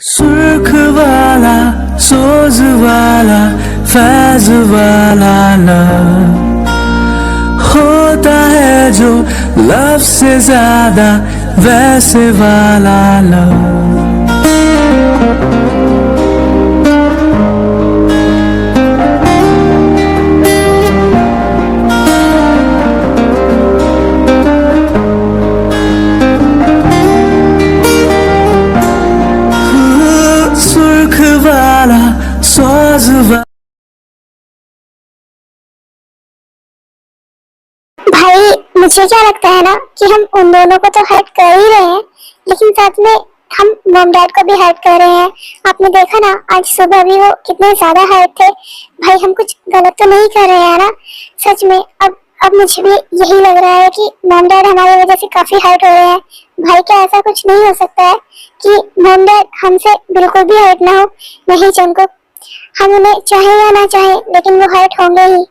सुर्ख वाला सोज वाला फैज वाला लव होता है जो लव से ज्यादा वैसे वाला लव। सुर्ख वाला सोज वाला। भाई मुझे क्या लगता है ना कि हम उन दोनों को तो हर्ट कर ही रहे हैं, लेकिन साथ में हम मॉम डैड को भी हर्ट कर रहे हैं। आपने देखा ना आज सुबह भी वो कितने ज्यादा हर्ट थे। भाई हम कुछ गलत तो नहीं कर रहे हैं ना? सच में अब मुझे भी यही लग रहा है कि मॉम डैड हमारी वजह से काफी हर्ट हो रहे हैं। भाई क्या ऐसा कुछ नहीं हो सकता है कि मॉम डैड हमसे बिल्कुल भी हर्ट ना हो? नहीं जंकुक, हम उन्हें चाहे या ना चाहे लेकिन वो हर्ट होंगे ही,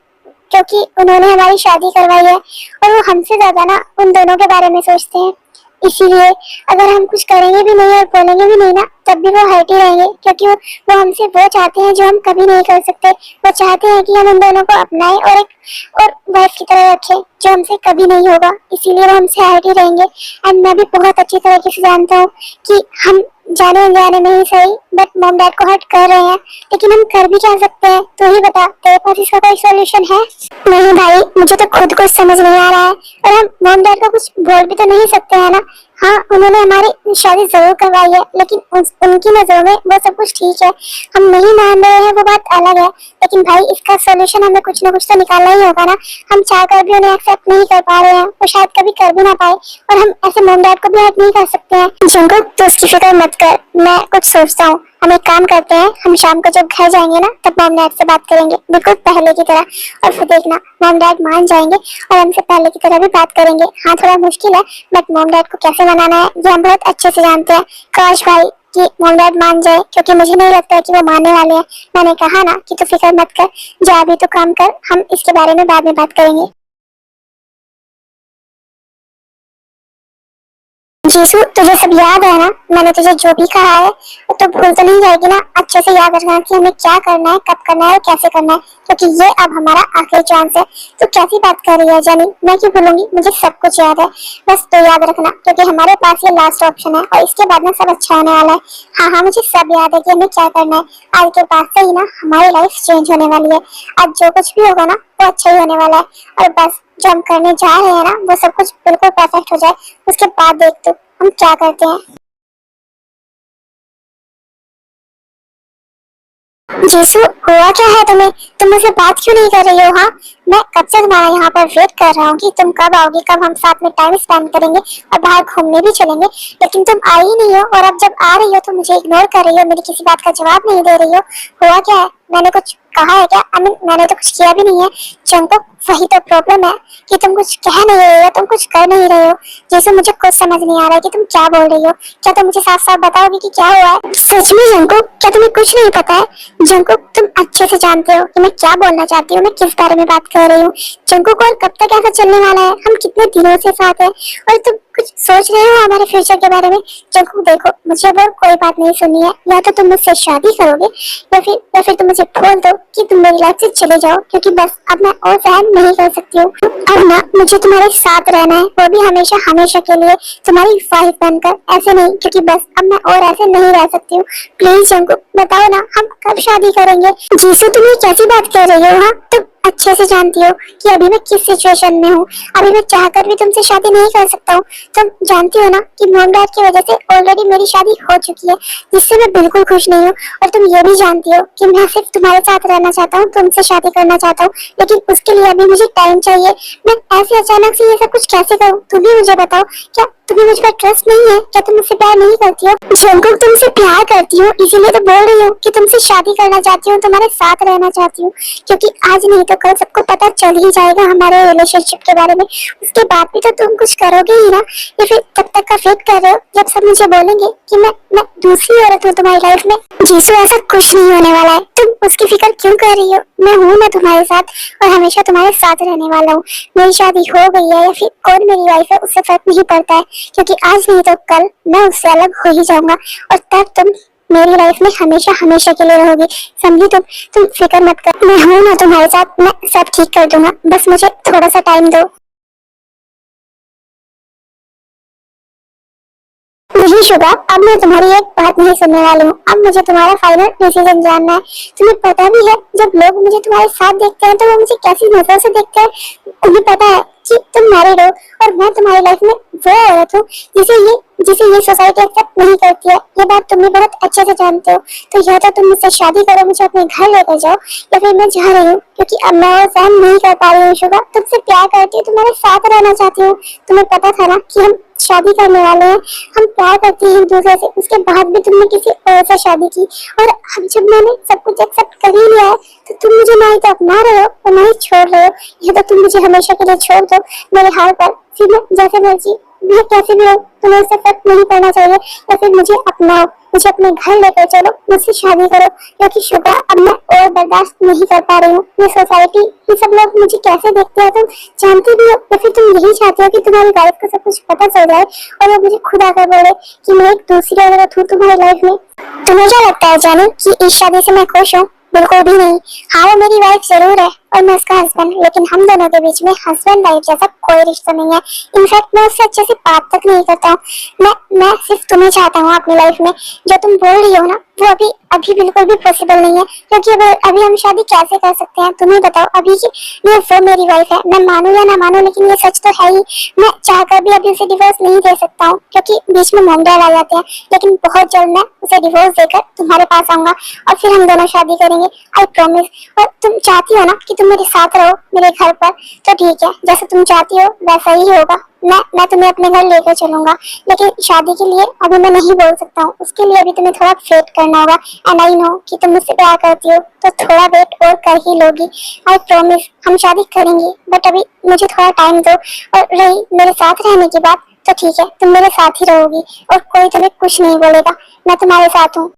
क्योंकि उन्होंने हमारी शादी करवाई है और वो हमसे ज्यादा ना उन दोनों के बारे में सोचते हैं। इसीलिए अगर हम कुछ करेंगे भी नहीं और बोलेंगे भी नहीं ना, तब भी वो हर्ट ही रहेंगे, क्योंकि वो हमसे वो चाहते हैं जो हम कभी नहीं कर सकते। वो चाहते हैं कि हम उन दोनों को अपनाएं और एक और वाइफ की तरह रखें, जो हमसे कभी नहीं होगा। इसीलिए वो हमसे हर्ट ही रहेंगे। एंड मैं भी बहुत अच्छी तरीके से जानता हूँ कि हम जाने अनजाने में ही सही बट मॉम डैड को हर्ट कर रहे हैं, लेकिन हम कर भी क्या सकते हैं? तो ही बता, तेरे पास इसका कोई सॉल्यूशन है? नहीं भाई, मुझे तो खुद कुछ समझ नहीं आ रहा है और हम मॉम डैड को कुछ बोल भी तो नहीं सकते हैं ना। हाँ, उन्होंने हमारी शादी जरूर करवाई है, लेकिन उनकी नजरों में वो सब कुछ ठीक है। हम नहीं मान रहे हैं वो बात अलग है, लेकिन भाई इसका सॉल्यूशन हमें कुछ ना कुछ तो निकालना ही होगा ना। हम चाह कर भी उन्हें एक्सेप्ट नहीं कर पा रहे हैं, वो शायद कभी कर भी ना पाए, और हम ऐसे मॉम डैड को भी हर्ट नहीं कर सकते हैं। जंकुक तो उसकी फिक्र मत कर, मैं कुछ सोचता हूँ। हम एक काम करते हैं, हम शाम को जब घर जाएंगे ना तब मॉम डैड से बात करेंगे बिल्कुल पहले की तरह, और फिर देखना मॉम डैड मान जाएंगे और हमसे पहले की तरह भी बात करेंगे। हाँ थोड़ा मुश्किल है, बट मॉम डैड को कैसे मनाना है ये हम बहुत अच्छे से जानते हैं। काश भाई कि मॉम डैड मान जाए, क्योंकि मुझे नहीं लगता है कि वो मानने वाले हैं। मैंने कहा ना कि तू फिक्र मत कर, जा अभी तो काम कर, हम इसके बारे में बाद में बात करेंगे। जीसू, तुझे सब याद है ना? मैंने तुझे जो भी कहा है तो भूल तो नहीं जाएगी ना? अच्छे से याद रखना कि हमें क्या करना है, कब करना है और कैसे करना है, क्योंकि ये अब हमारा आखिरी चांस है। तो कैसी बात कर रही है जानी? मैं क्यों भूलूंगी? मुझे सब कुछ याद है। बस तो याद रखना, क्योंकि हमारे पास ये लास्ट ऑप्शन है और इसके बाद में सब अच्छा होने वाला है। हाँ हाँ, मुझे सब याद है कि हमें क्या करना है। आज के बाद से ही ना हमारी लाइफ चेंज होने वाली है। आज जो कुछ भी होगा ना वो अच्छा ही होने वाला है, और बस जो हम करने जा रहे हैं ना वो सब कुछ बिल्कुल परफेक्ट हो जाए, उसके बाद देख तू हम क्या करते हैं। जीसू, हुआ क्या है तुम्हें? तुम मुझसे बात क्यों नहीं कर रही हो? हाँ, मैं कब से तुम्हारा यहाँ पर वेट कर रहा हूँ कि तुम कब आओगी, कब हम साथ में टाइम स्पेंड करेंगे और बाहर घूमने भी चलेंगे, लेकिन तुम आई ही नहीं हो। और अब जब आ रही हो तो मुझे इग्नोर कर रही हो, मेरी किसी बात का जवाब नहीं दे रही हो। हुआ क्या है? मैंने कुछ कहा है क्या? मैंने तो कुछ किया भी नहीं है। जंकुक, वही तो प्रॉब्लम है कि तुम कुछ कह नहीं रहे हो, तुम कुछ कर नहीं रहे हो। जैसे मुझे कुछ समझ नहीं आ रहा है कि तुम क्या बोल रही हो। क्या तुम मुझे साफ साफ बताओगी कि क्या हुआ है? सच में जंकुक, क्या तुम्हें कुछ नहीं पता है? जंकुक, तुम अच्छे से जानते हो कि मैं क्या बोलना चाहती हूँ, मैं किस बारे में बात कर रही हूँ। जंकुक, और कब तक ऐसा चलने वाला है? हम कितने दिनों से साथ हैं और तुम कुछ सोच रहे हो हमारे फ्यूचर के बारे में? जंकुक देखो, मुझे अब कोई बात नहीं सुननी है। या तो तुम मुझसे शादी करोगे या फिर तुम मुझे बोल दो कि तुम मेरी लाइफ से चले जाओ, क्योंकि बस अब मैं और सहन नहीं कर सकती हूँ। अब ना मुझे तुम्हारे साथ रहना है, वो भी हमेशा हमेशा के लिए, तुम्हारी वाइफ बनकर। ऐसे नहीं, क्योंकि बस अब मैं और ऐसे नहीं रह सकती हूँ। प्लीज जंकुक, बताओ ना हम कब शादी करेंगे? जीसू, तुम ये कैसी बात कर रही हो? हाँ, तुम अच्छे से जानती हो कि अभी मैं किस सिचुएशन में हूँ। अभी मैं चाहकर भी तुमसे शादी नहीं कर सकता हूँ। तुम जानती हो ना कि मॉम डैड की वजह से ऑलरेडी मेरी शादी हो चुकी है, जिससे मैं बिल्कुल खुश नहीं हूँ। और तुम ये भी जानती हो कि मैं सिर्फ तुम्हारे साथ रहना चाहता हूँ, तुमसे शादी करना चाहता हूँ, लेकिन उसके लिए अभी मुझे टाइम चाहिए। मैं ऐसे अचानक से ये सब कुछ कैसे करूँ? तुम भी मुझे बताओ, क्या तुम्हें मुझ पर ट्रस्ट नहीं है? क्या तुम मुझसे प्यार नहीं करती हो? जंकुक, तुमसे प्यार करती हूँ, इसीलिए तो बोल रही हूँ कि तुमसे शादी करना चाहती हूँ, तुम्हारे साथ रहना चाहती हूँ, क्योंकि आज नहीं तो कल सबको पता चल ही जाएगा हमारे रिलेशनशिप के बारे में। उसके बाद भी तो तुम कुछ करोगे ही ना, या फिर तब तक का वेट कर रहे हो जब सब मुझे बोलेंगे कि मैं दूसरी औरत हूँ तुम्हारी लाइफ में? जीसू, ऐसा कुछ नहीं होने वाला है, तुम उसकी फिक्र क्यों कर रही हो? मैं हूँ ना तुम्हारे साथ, और हमेशा तुम्हारे साथ रहने वाला हूँ। मेरी शादी हो गई है या फिर कौन मेरी वाइफ है उससे फर्क नहीं पड़ता है, क्योंकि आज नहीं तो कल मैं उससे अलग हो ही जाऊंगा, और तब तुम मेरी लाइफ में हमेशा हमेशा के लिए रहोगी, समझी? तुम फिक्र मत कर, मैं हूं ना तुम्हारे साथ, मैं सब ठीक कर दूंगा, बस मुझे थोड़ा सा टाइम दो। नहीं शुभा, अब मैं तुम्हारी एक बात नहीं सुनने वाली हूँ, अब मुझे तुम्हारा फाइनल डिसीजन जानना है। तुम्हें पता भी है जब लोग मुझे तुम्हारे साथ देखते हैं तो वो मुझे कैसी नजर से देखते हैं। उन्हें पता है कि तुम मैरिड हो और मैं तुम्हारी लाइफ में वो औरत हूँ जिसे ये सोसाइटी एक्सेप्ट नहीं करती है। ये बात तुम भी बहुत अच्छे से जानते हो। तो या तो तुम मुझसे शादी करो, मुझे अपने घर लेकर जाओ, या फिर मैं जा रही हूँ, क्योंकि अब मैं वो सहन नहीं कर पा रही हूँ। शुभा, तुमसे प्यार करती हूँ, तुम्हारे साथ रहना चाहती हूँ। तुम्हें पता था ना कि हम शादी करने वाले हैं, हम प्यार करते हैं एक दूसरे से, उसके बाद भी तुमने किसी और से शादी की, और अब जब मैंने सब कुछ एक्सेप्ट कर ही लिया है तो तुम मुझे ना ही तो अपना रहे हो और ना ही छोड़ रहे हो। या तो तुम मुझे हमेशा के लिए छोड़ दो मेरे हाल पर, फिर मैं जैसे मर्जी, मैं कैसे भी हूँ, तुम्हें इससे फर्क नहीं पड़ना चाहिए, या फिर मुझे अपनाओ, मुझे अपने घर लेकर चलो, मुझसे शादी करो, क्योंकि शुभा अब मैं और बर्दाश्त नहीं कर पा रही हूँ। ये सोसाइटी, ये सब लोग मुझे कैसे देखते हैं तुम जानती भी हो, या फिर तुम यही चाहते हो कि तुम्हारी लाइफ को सब कुछ पता चल जाए और वो मुझे खुद आकर बोले कि मैं एक दूसरी औरत हूँ तुम्हारी लाइफ में। तुम्हें क्या लगता है जानू कि इस शादी से मैं खुश हूँ? बिल्कुल भी नहीं। हाँ, वो मेरी वाइफ जरूर है और मैं उसका हस्बैंड, लेकिन हम दोनों के बीच में हस्बैंड वाइफ जैसा कोई रिश्ता नहीं है। इनफैक्ट मैं उससे अच्छे से बात तक नहीं करता हूँ। मैं सिर्फ तुम्हें चाहता हूँ अपनी लाइफ में। जो तुम बोल रही हो ना वो अभी बिल्कुल भी पॉसिबल नहीं है, क्योंकि अभी हम शादी कैसे कर सकते हैं? तुम्हें बताओ, अभी की ये वो मेरी वाइफ है, मैं मानूं या ना मानूं, लेकिन ये सच तो है ही। मैं चाहकर भी अभी उसे डिवोर्स नहीं दे सकता हूँ, क्योंकि बीच में मॉम डैड आ जाते हैं, लेकिन बहुत जल्द मैं उसे डिवोर्स देकर तुम्हारे पास आऊंगा और फिर हम दोनों शादी करेंगे, आई प्रॉमिस। और तुम चाहती हो ना कि तुम मेरे साथ रहो मेरे घर पर, तो ठीक है, जैसे तुम चाहती हो वैसा ही होगा। मैं तुम्हें अपने घर लेकर चलूंगा, लेकिन शादी के लिए अभी मैं नहीं बोल सकता हूँ, उसके लिए अभी तुम्हें थोड़ा वेट करना होगा। एंड आई नो कि तुम मुझसे प्यार करती हो, तो थोड़ा वेट और कर ही लोगी। आई प्रॉमिस, हम शादी करेंगे, बट अभी मुझे थोड़ा टाइम दो। और रही मेरे साथ रहने की बात, तो ठीक है, तुम मेरे साथ ही रहोगी और कोई तुम्हें कुछ नहीं बोलेगा, मैं तुम्हारे साथ हूँ।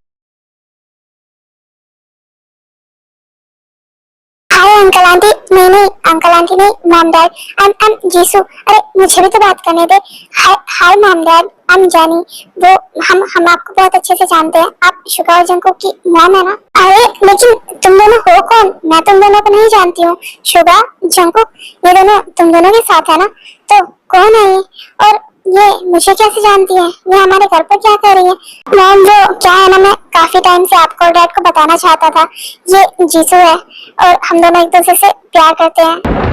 हाय अंकल आंटी, नहीं अंकल आंटी नहीं, mom dad, I am Jisoo. अरे मुझे भी तो बात करने दे। Hi hi mom dad, I am Johnny. वो हम आपको बहुत अच्छे से जानते हैं, आप शुगा और जंको की मॉम है ना? अरे लेकिन तुम दोनों हो कौन? मैं तुम दोनों को नहीं जानती हूँ। शुगा, जंको, ये दोनों तुम दोनों के साथ है ना? तो कौन है ये? और ये मुझे कैसे जानती है? ये हमारे घर पर क्या कर रही है? मैम वो क्या है ना, मैं काफी टाइम से आपको और डैड को बताना चाहता था, ये जीसू है और हम दोनों एक दूसरे से प्यार करते हैं।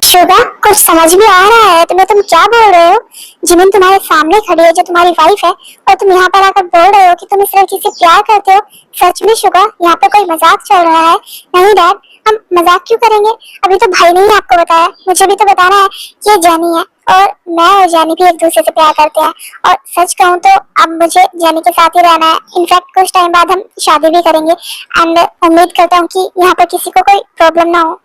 शुगा, कुछ समझ भी आ रहा है तुम्हें? तुम क्या बोल रहे हो? जिमिन तुम्हारे सामने खड़ी है जो तुम्हारी वाइफ है, और तुम यहाँ पर आकर बोल रहे हो कि तुम इस लड़की से प्यार करते हो। सच में शुगा, यहाँ पे कोई मजाक चल रहा है? नहीं डैड, हम मजाक क्यों करेंगे? अभी तो भाई ने ही आपको बताया, मुझे भी तो बताना है। ये जानी है और मैं और जानी भी एक दूसरे से प्यार करते हैं, और सच कहूँ तो अब मुझे जानी के साथ ही रहना है। इनफैक्ट कुछ टाइम बाद हम शादी भी करेंगे, एंड उम्मीद करता हूँ कि यहाँ पर किसी को कोई प्रॉब्लम ना हो।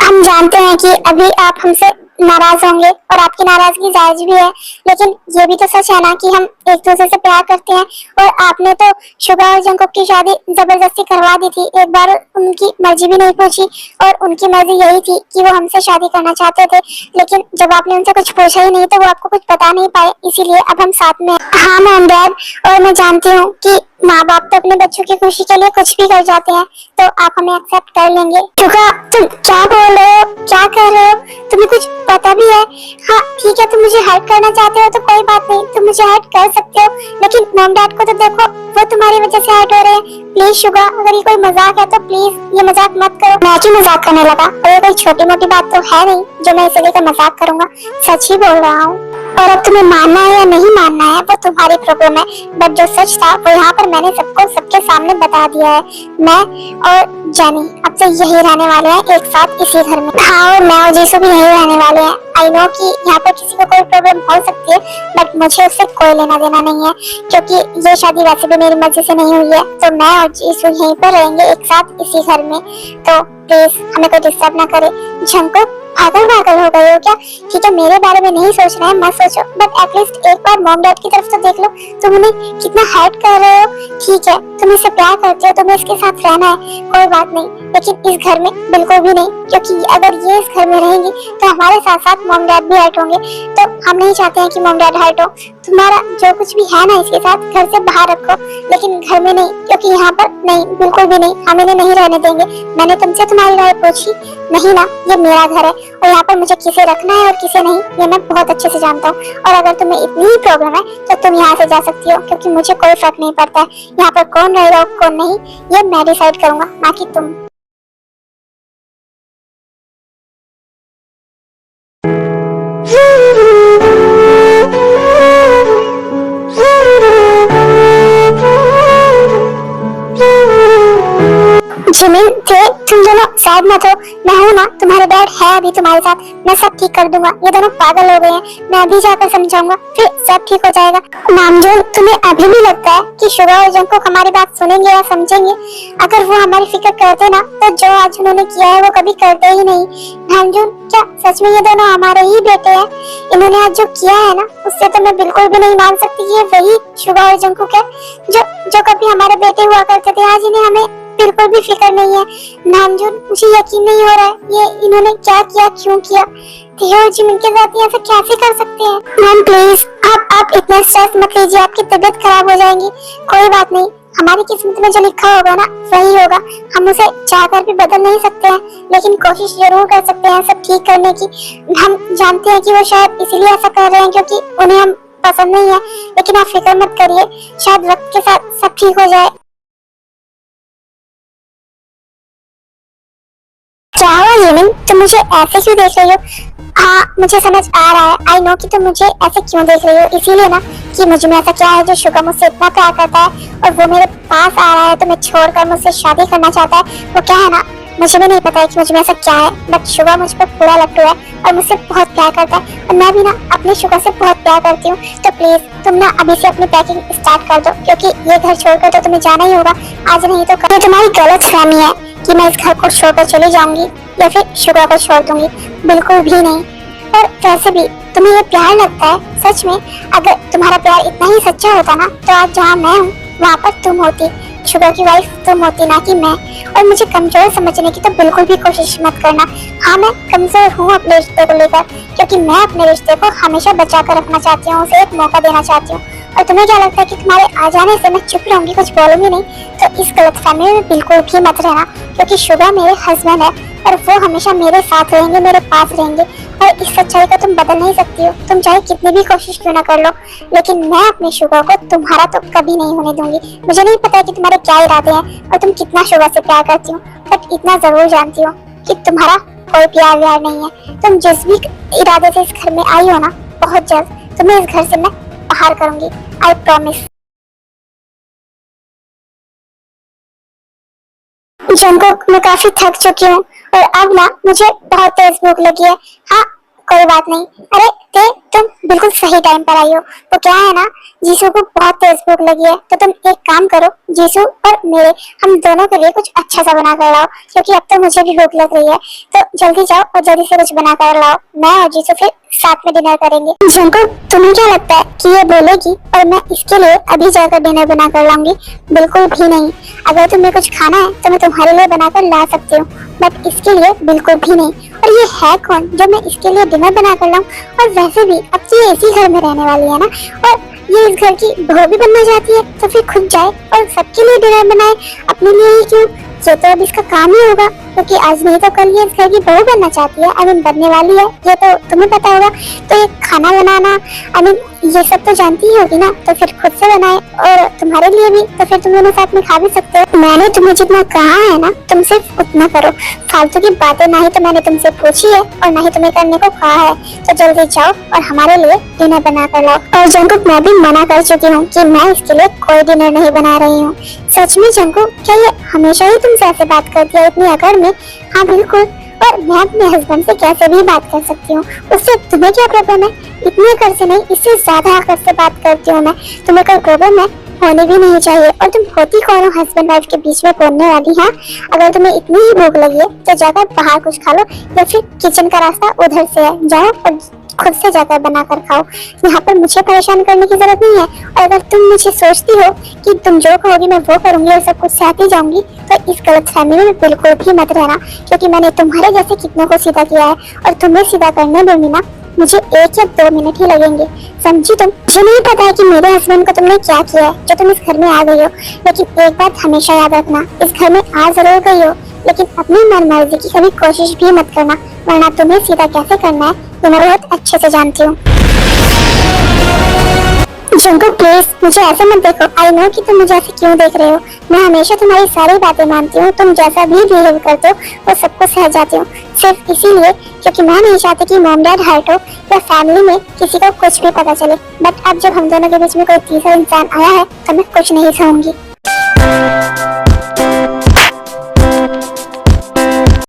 हम जानते हैं कि अभी आप हमसे नाराज होंगे और आपकी नाराजगी जायज भी है, लेकिन ये भी तो सच है ना कि हम एक दूसरे से प्यार करते हैं। और आपने तो शुगा और जंकुक की शादी जबरदस्ती करवा दी थी, एक बार उनकी मर्जी भी नहीं पूछी, और उनकी मर्जी यही थी कि वो हमसे शादी करना चाहते थे, लेकिन जब आपने उनसे कुछ पूछा ही नहीं तो वो आपको कुछ बता नहीं पाए, इसीलिए अब हम साथ में। हाँ मॉम डैड, और मैं जानती हूँ कि माँ बाप तो अपने बच्चों की खुशी के लिए कुछ भी कर जाते हैं, तो आप हमें एक्सेप्ट कर लेंगे। शुगा, तुम क्या बोल रहे हो? क्या कर रहे हो? तुम्हें कुछ पता भी है? हाँ ठीक है, तुम मुझे हेल्प करना चाहते हो तो कोई बात नहीं, तुम मुझे हेल्प कर सकते हो, लेकिन मॉम डैड को तो देखो, वो तुम्हारी वजह से हर्ट हो रहे हैं। प्लीज शुगा, अगर ये कोई मजाक है तो प्लीज ये मजाक मत करो। मैं क्यों मजाक करने लगा? और ये कोई छोटी मोटी बात तो है नहीं जो मैं इसे लेकर मजाक करूंगा, सच ही बोल रहा हूँ। और अब तुम्हें मानना है या नहीं मानना है वो तुम्हारी प्रॉब्लम है, बट जो सच था वो यहाँ पर मैंने सबको सबके सामने बता दिया है। मैं और जानी अब से यही रहने वाले हैं एक साथ इसी घर में। हाँ, और मैं और जीसू भी यही रहने वाले हैं। आई नो कि यहाँ पर किसी को कोई प्रॉब्लम हो सकती है, बट मुझे उससे कोई लेना देना नहीं है, क्योंकि ये शादी वैसे भी मेरी मर्जी से नहीं हुई है। तो मैं और जीसू यहीं पर रहेंगे एक साथ इसी घर में, तो प्लीज हमें कोई डिस्टर्ब ना करे। झंको, पागल हो गए हो क्या? ठीक है, मेरे बारे में नहीं सोचना है मत सोचो, बट एटलीस्ट एक बार मॉम डैड की तरफ तो देख लो, तुम उन्हें कितना हर्ट कर रहे हो। ठीक है, तुम इससे प्यार करते हो, तुम्हें इसके साथ रहना है, कोई बात नहीं, लेकिन इस घर में बिल्कुल भी नहीं, क्योंकि अगर ये इस घर में रहेंगी तो हमारे साथ साथ मॉम डैड भी हर्ट होंगे। तो हम नहीं चाहते हैं कि मॉम डैड हर्ट हो। तुम्हारा जो कुछ भी है ना इसके साथ घर से बाहर रखो, लेकिन घर में नहीं, क्योंकि यहाँ पर नहीं, बिल्कुल भी नहीं, हम इन्हें नहीं रहने देंगे। मैंने तुमसे तुम्हारी राय पूछी नहीं ना, ये मेरा घर है और यहाँ पर मुझे किसे रखना है और किसे नहीं ये मैं बहुत अच्छे से जानता हूँ। और अगर तुम्हें इतनी ही प्रॉब्लम है तो तुम यहाँ से जा सकती हो, क्योंकि मुझे कोई फर्क नहीं पड़ता है यहाँ पर कौन रहेगा और कौन नहीं, ये मैं डिसाइड करूंगा, ना कि तुम। जिमिन थे, तुम दोनों सैड मत हो, मैं हूँ ना, तुम्हारे डैड है अभी तुम्हारे साथ, मैं सब ठीक कर दूंगा। ये दोनों पागल हो गए हैं, मैं अभी जाकर समझाऊंगा, फिर सब ठीक हो जाएगा। नामजोन, तुम्हें अभी भी लगता है कि शुगा और जंकुक हमारी बात सुनेंगे या समझेंगे? अगर वो हमारी फिक्र करते ना तो जो आज उन्होंने किया है वो कभी करते ही नहीं। नामजोन, क्या सच में ये दोनों हमारे ही बेटे हैं? इन्होंने आज जो किया है ना उससे तो मैं बिल्कुल भी नहीं मान सकती कि ये वही शुगा और जंकुक है जो कभी हमारे बेटे हुआ करते थे। आज इन्हें हमें बिल्कुल भी फिक्र नहीं है। नामजोन, मुझे यकीन नहीं हो रहा है ये इन्होंने क्या किया, क्यों किया। और जिमिन के साथ ऐसा कैसे कर सकते हैं? मैम प्लीज आप इतना स्ट्रेस मत लीजिए, आपकी तबीयत खराब हो जाएगी। कोई बात नहीं, हमारी किस्मत में जो लिखा होगा ना वही होगा। हम उसे चाहकर भी बदल नहीं सकते हैं, लेकिन कोशिश जरूर कर सकते हैं सब ठीक करने की। हम जानते हैं कि वो शायद इसलिए ऐसा कर रहे हैं क्योंकि उन्हें हम पसंद नहीं है, लेकिन आप फिक्र मत करिए, शायद वक्त के साथ सब ठीक हो जाए। क्या हुआ जिमिन, तुम मुझे ऐसे क्यों देख रही हो? हाँ मुझे समझ आ रहा है, आई नो कि तुम मुझे ऐसे क्यों देख रही हो, इसीलिए ना कि मुझे में ऐसा क्या है जो शुगा मुझसे इतना प्यार करता है और वो मेरे पास आ रहा है तो मैं छोड़कर मुझसे शादी करना चाहता है। वो क्या है ना, मुझे भी नहीं पता है कि मुझे में ऐसा क्या है, बट शुगा मुझ पर पूरा लट्टू है और मुझसे बहुत प्यार करता है और मैं भी ना अपने शुगा से बहुत प्यार करती हूँ। तो प्लीज तुम ना अभी से अपनी पैकिंग स्टार्ट कर दो, क्योंकि ये घर छोड़कर तो तुम्हें जाना ही होगा, आज नहीं तो कल। ये तुम्हारी गलत फहमी है कि मैं इस घर को छोड़कर चली जाऊंगी या फिर शुगा को छोड़ दूंगी, बिल्कुल भी नहीं। और वैसे भी तुम्हें ये प्यार लगता है, सच में अगर तुम्हारा प्यार इतना ही सच्चा होता ना तो आज जहाँ मैं हूँ वहाँ पर तुम होती, शुगा की वाइफ तुम होती, ना कि मैं। और मुझे कमजोर समझने की तो बिल्कुल भी कोशिश मत करना। हाँ मैं कमजोर हूँ अपने रिश्ते को लेकर, क्योंकि मैं अपने रिश्ते को हमेशा बचा कर रखना चाहती हूँ, उसे एक मौका देना चाहती हूँ। और तुम्हें क्या लगता है कि तुम्हारे आ जाने से मैं चुप रहूंगी, कुछ बोलूंगी नहीं? तो इस गलतफहमी में बिल्कुल भी मत रहना, क्योंकि शुगा मेरे हस्बैंड है और वो हमेशा मेरे साथ रहेंगे, मेरे पास रहेंगे। और इस सच्चाई को तुम बदल नहीं सकती हो, तुम चाहे कितनी भी कोशिश क्यों ना कर लो, लेकिन मैं अपने शुगा को तुम्हारा तो कभी नहीं होने दूंगी। मुझे नहीं पता कि तुम्हारे क्या इरादे हैं और तुम कितना शुगा से प्यार करती हो, बट इतना जरूर जानती हो कि तुम्हारा कोई प्यार व्यार नहीं है। तुम जिस भी इरादे से इस घर में आई हो ना, बहुत जल्द तुम्हें इस घर से मैं बाहर करूंगी, आई प्रॉमिस। जंकुक, मैं काफी थक चुकी हूँ और अब ना मुझे बहुत तेज भूख लगी है। हाँ कोई बात नहीं। अरे तुम बिल्कुल सही टाइम पर आई हो। वो क्या है ना, जीसू को बहुत तेज भूख लगी है, तो तुम एक काम करो, जीसू और मेरे हम दोनों के लिए कुछ अच्छा सा बना कर लाओ, क्योंकि अब तो मुझे भी भूख लग रही है। तो जल्दी जाओ और जल्दी से कुछ बना कर लाओ, मैं और जीसू फिर साथ में डिनर करेंगे। जंकुक, तुम्हें क्या लगता है कि ये बोलेगी और मैं इसके लिए अभी जाकर डिनर बना कर लाऊंगी? बिल्कुल भी नहीं। अगर तुम्हें कुछ खाना है तो मैं तुम्हारे लिए बनाकर ला सकती हूँ, बट इसके लिए बिल्कुल भी नहीं। और ये है कौन जो मैं इसके लिए डिनर बना कर लाऊं? और वैसे भी अब तो ये इसी घर में रहने वाली है ना, और ये इस घर की बहू भी बनना चाहती है, तो फिर खुद जाए और सबके लिए डिनर बनाए, अपने लिए ही क्यों? ये तो अब इसका काम ही होगा, क्योंकि आज नहीं तो कल ये इस घर की बहू बनना चाहती है, आई मीन बनने वाली है, ये तो तुम्हें पता होगा। तो ये खाना बनाना, आई मीन ये सब तो जानती ही होगी ना, तो फिर खुद से बनाए और तुम्हारे लिए भी, तो फिर तुम दोनों साथ में खा भी सकते हो। मैंने तुम्हें जितना कहा है ना तुम सिर्फ उतना करो, फालतू की बातें ना ही तो मैंने तुमसे पूछी है और ना ही तुम्हें करने को कहा है। तो जल्दी जाओ और हमारे लिए डिनर बना कर लाओ। और जंकुक, मैं भी मना कर चुकी हूँ कि मैं इसके लिए कोई डिनर नहीं बना रही हूँ। सच में जंकुक, क्या ये हमेशा ही तुमसे ऐसे बात करती है इतनी अकड़ में? हाँ बिल्कुल, और मैं अपने हस्बैंड से कैसे भी बात कर सकती हूँ, उससे तुम्हें क्या प्रॉब्लम है? इतनी अकड़ से नहीं, इससे ज्यादा अकड़ से बात करती हूँ मैं। तुम्हें कोई प्रॉब्लम है? होने भी नहीं चाहिए। और तुम होती कौन हो हस्बैंड वाइफ के बीच में बोलने वाली? हाँ अगर तुम्हें इतनी ही भूख लगी है तो जाकर बाहर कुछ खा लो, या फिर किचन का रास्ता उधर से है, जाओ और खुद से जाकर बनाकर खाओ। यहाँ पर मुझे परेशान करने की जरूरत नहीं है। और अगर तुम मुझे सोचती हो कि तुम जो कहोगी मैं वो करूंगी और सब कुछ सहती जाऊंगी, तो इस गलत फहमी में बिल्कुल भी मत रहना, क्योंकि मैंने तुम्हारे जैसे कितनों को सीधा किया है और तुम्हें सीधा करने में भी ना मुझे 1 या 2 मिनट ही लगेंगे, समझी तुम? मुझे नहीं पता है कि मेरे हस्बैंड को तुमने क्या किया है जो तुम इस घर में आ गई हो, लेकिन एक बात हमेशा याद रखना, इस घर में आ जरूर गई हो, लेकिन अपनी मनमर्जी की कभी कोशिश भी मत करना, वरना तुम्हें सीधा कैसे करना है ये मैं बहुत अच्छे से जानती हूँ। जंगकुक प्लीज मुझे ऐसे मत देखो। आई नो कि तुम मुझे ऐसे क्यों देख रहे हो। मैं हमेशा तुम्हारी सारी बातें मानती हूँ, तुम जैसा भी बिहेव करते हो वो सबको सह जाती हूँ, सिर्फ इसीलिए क्योंकि मैं नहीं चाहती कि मॉम डैड हर्ट हो या फैमिली में किसी को कुछ भी पता चले। बट अब जब हम दोनों के बीच में कोई तीसरा इंसान आया है तो मैं कुछ नहीं सहूंगी।